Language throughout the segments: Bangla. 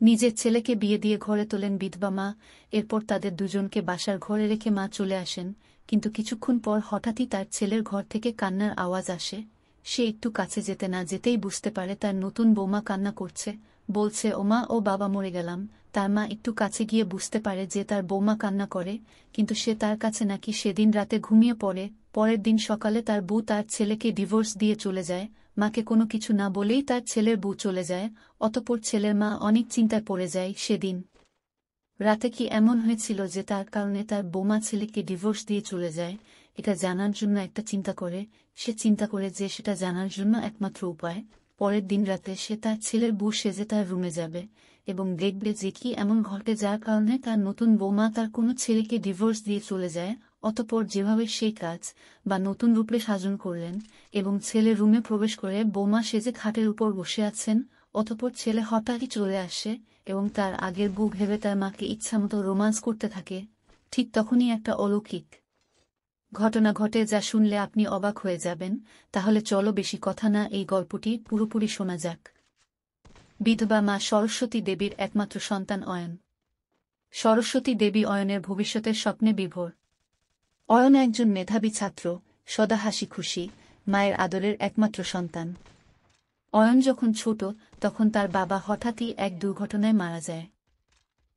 নিজের ছেলেকে বিয়ে দিয়ে ঘরে তোলেন বিধবা মা। এরপর তাদের দুজনকে বাসার ঘরে রেখে মা চলে আসেন, কিন্তু কিছুক্ষণ পর হঠাৎই তার ছেলের ঘর থেকে কান্নার আওয়াজ আসে। সে একটু কাছে যেতে না যেতেই বুঝতে পারে তার নতুন বৌমা কান্না করছে, বলছে, ও মা, ও বাবা, মরে গেলাম। তার মা একটু কাছে গিয়ে বুঝতে পারে যে তার বৌমা কান্না করে, কিন্তু সে তার কাছে নাকি সেদিন রাতে ঘুমিয়ে পড়ে। পরের দিন সকালে তার বউ তার ছেলেকে ডিভোর্স দিয়ে চলে যায়। মাকে কোনো কিছু না বলেই তার ছেলের বউ চলে যায়। অতঃপর ছেলের মা অনেক চিন্তায় পড়ে যায়। সেদিন রাতে কি এমন হয়েছিল যে তার কারণে তার বৌমা ছেলেকে ডিভোর্স দিয়ে চলে যায়, এটা জানার জন্য একটা চিন্তা করে। সে চিন্তা করে যে সেটা জানার জন্য একমাত্র উপায়, পরের দিন রাতে সে তার ছেলের বউ সেজে তার রুমে যাবে এবং দেখবে যে কি এমন ঘটে যার কারণে তার নতুন বৌমা তার কোনো ছেলেকে ডিভোর্স দিয়ে চলে যায়। অতঃপর যেভাবে সেই কাজ বা নতুন রূপে সাজন করলেন এবং ছেলের রুমে প্রবেশ করে বৌমা সেজে খাটের উপর বসে আছেন, অতঃপর ছেলে হঠাৎই চলে আসে এবং তার আগের বউ ভেবে তার মাকে ইচ্ছামতো রোমান্স করতে থাকে। ঠিক তখনই একটা অলৌকিক ঘটনা ঘটে যা শুনলে আপনি অবাক হয়ে যাবেন। তাহলে চলো বেশি কথা না, এই গল্পটি পুরোপুরি শোনা যাক। বিধবা মা সরস্বতী দেবীর একমাত্র সন্তান অয়ন। সরস্বতী দেবী অয়নের ভবিষ্যতের স্বপ্নে বিভোর। অয়ন একজন মেধাবী ছাত্র, সদা হাসি খুশি, মায়ের আদরের একমাত্র সন্তান। অয়ন যখন ছোট তখন তার বাবা হঠাৎই এক দুর্ঘটনায় মারা যায়।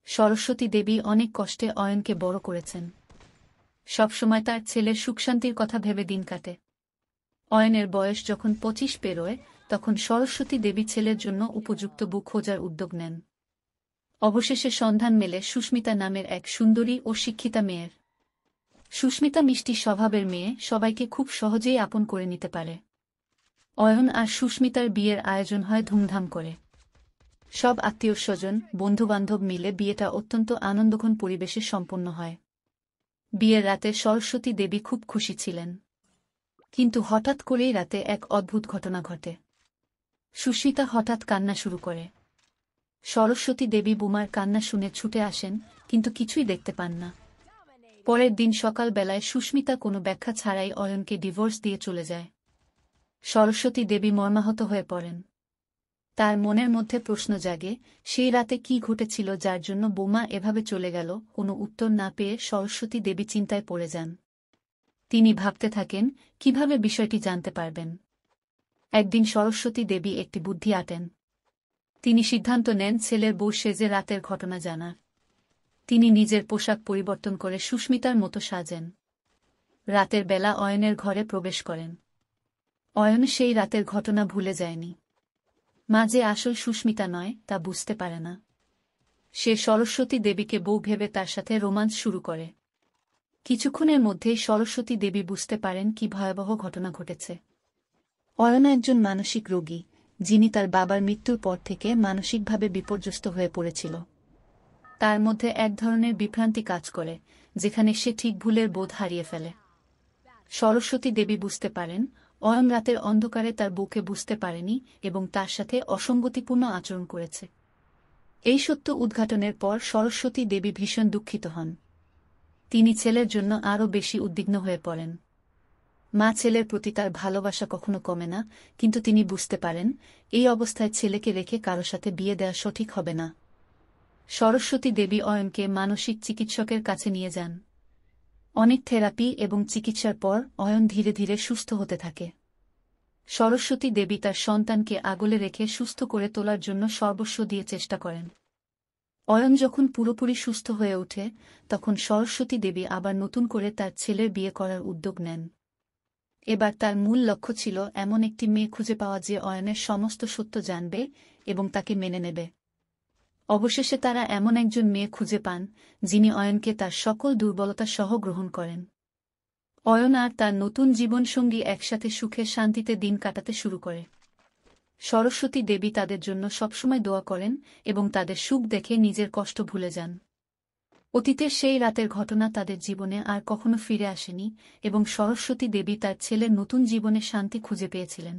সরস্বতী দেবী অনেক কষ্টে অয়নকে বড় করেছেন। সবসময় তার ছেলের সুখশান্তির কথা ভেবে দিন কাটে। অয়নের বয়স যখন 25 পেরোয় তখন সরস্বতী দেবী ছেলের জন্য উপযুক্ত বউ খোঁজার উদ্যোগ নেন। অবশেষে সন্ধান মেলে সুস্মিতা নামের এক সুন্দরী ও শিক্ষিতা মেয়ের। সুস্মিতা মিষ্টি স্বভাবের মেয়ে, সবাইকে খুব সহজেই আপন করে নিতে পারে। অয়ন আর সুস্মিতার বিয়ের আয়োজন হয় ধুমধাম করে। সব আত্মীয়স্বজন, বন্ধুবান্ধব মিলে বিয়েটা অত্যন্ত আনন্দঘন পরিবেশে সম্পন্ন হয়। বিয়ের রাতে সরস্বতী দেবী খুব খুশি ছিলেন, কিন্তু হঠাৎ করেই রাতে এক অদ্ভুত ঘটনা ঘটে। সুস্মিতা হঠাৎ কান্না শুরু করে। সরস্বতী দেবী বুমার কান্না শুনে ছুটে আসেন, কিন্তু কিছুই দেখতে পান না। পরের দিন সকালবেলায় সুস্মিতা কোনো ব্যাখ্যা ছাড়াই অয়নকে ডিভোর্স দিয়ে চলে যায়। সরস্বতী দেবী মর্মাহত হয়ে পড়েন। তার মনের মধ্যে প্রশ্ন জাগে, সেই রাতে কি ঘটেছিল যার জন্য বোমা এভাবে চলে গেল। কোনো উত্তর না পেয়ে সরস্বতী দেবী চিন্তায় পড়ে যান। তিনি ভাবতে থাকেন কিভাবে বিষয়টি জানতে পারবেন। একদিন সরস্বতী দেবী একটি বুদ্ধি আঁটেন। তিনি সিদ্ধান্ত নেন ছেলের বউ সেজে রাতের ঘটনা জানার। তিনি নিজের পোশাক পরিবর্তন করে সুস্মিতার মতো সাজেন। রাতের বেলা অয়নের ঘরে প্রবেশ করেন। অয়ন সেই রাতের ঘটনা ভুলে যায়নি। মা যে আসল সুস্মিতা নয় তা বুঝতে পারে না। সে সরস্বতী দেবীকে বউ ভেবে তার সাথে রোমান্স শুরু করে। কিছুক্ষণের মধ্যেই সরস্বতী দেবী বুঝতে পারেন কি ভয়াবহ ঘটনা ঘটেছে। অয়ন একজন মানসিক রোগী, যিনি তার বাবার মৃত্যুর পর থেকে মানসিকভাবে বিপর্যস্ত হয়ে পড়েছিল। তার মধ্যে এক ধরনের বিভ্রান্তি কাজ করে, যেখানে সে ঠিক ভুলের বোধ হারিয়ে ফেলে। সরস্বতী দেবী বুঝতে পারেন অয়ন রাতের অন্ধকারে তার বউকে বুঝতে পারেনি এবং তার সাথে অসঙ্গতিপূর্ণ আচরণ করেছে। এই সত্য উদ্ঘাটনের পর সরস্বতী দেবী ভীষণ দুঃখিত হন। তিনি ছেলের জন্য আরও বেশি উদ্বিগ্ন হয়ে পড়েন। মা ছেলের প্রতি তার ভালোবাসা কখনো কমে না, কিন্তু তিনি বুঝতে পারেন এই অবস্থায় ছেলেকে রেখে কারো সাথে বিয়ে দেওয়া সঠিক হবে না। সরস্বতী দেবী অয়নকে মানসিক চিকিৎসকের কাছে নিয়ে যান। অনেক থেরাপি এবং চিকিৎসার পর অয়ন ধীরে ধীরে সুস্থ হতে থাকে। সরস্বতী দেবী তার সন্তানকে আগলে রেখে সুস্থ করে তোলার জন্য সর্বস্ব দিয়ে চেষ্টা করেন। অয়ন যখন পুরোপুরি সুস্থ হয়ে ওঠে তখন সরস্বতী দেবী আবার নতুন করে তার ছেলের বিয়ে করার উদ্যোগ নেন। এবার তার মূল লক্ষ্য ছিল এমন একটি মেয়ে খুঁজে পাওয়া যে অয়নের সমস্ত সত্য জানবে এবং তাকে মেনে নেবে। অবশেষে তারা এমন একজন মেয়ে খুঁজে পান যিনি অয়নকে তার সকল দুর্বলতা সহ গ্রহণ করেন। অয়ন আর তার নতুন জীবনসঙ্গী একসাথে সুখে শান্তিতে দিন কাটাতে শুরু করে। সরস্বতী দেবী তাদের জন্য সবসময় দোয়া করেন এবং তাদের সুখ দেখে নিজের কষ্ট ভুলে যান। অতীতের সেই রাতের ঘটনা তাদের জীবনে আর কখনো ফিরে আসেনি এবং সরস্বতী দেবী তার ছেলের নতুন জীবনে শান্তি খুঁজে পেয়েছিলেন।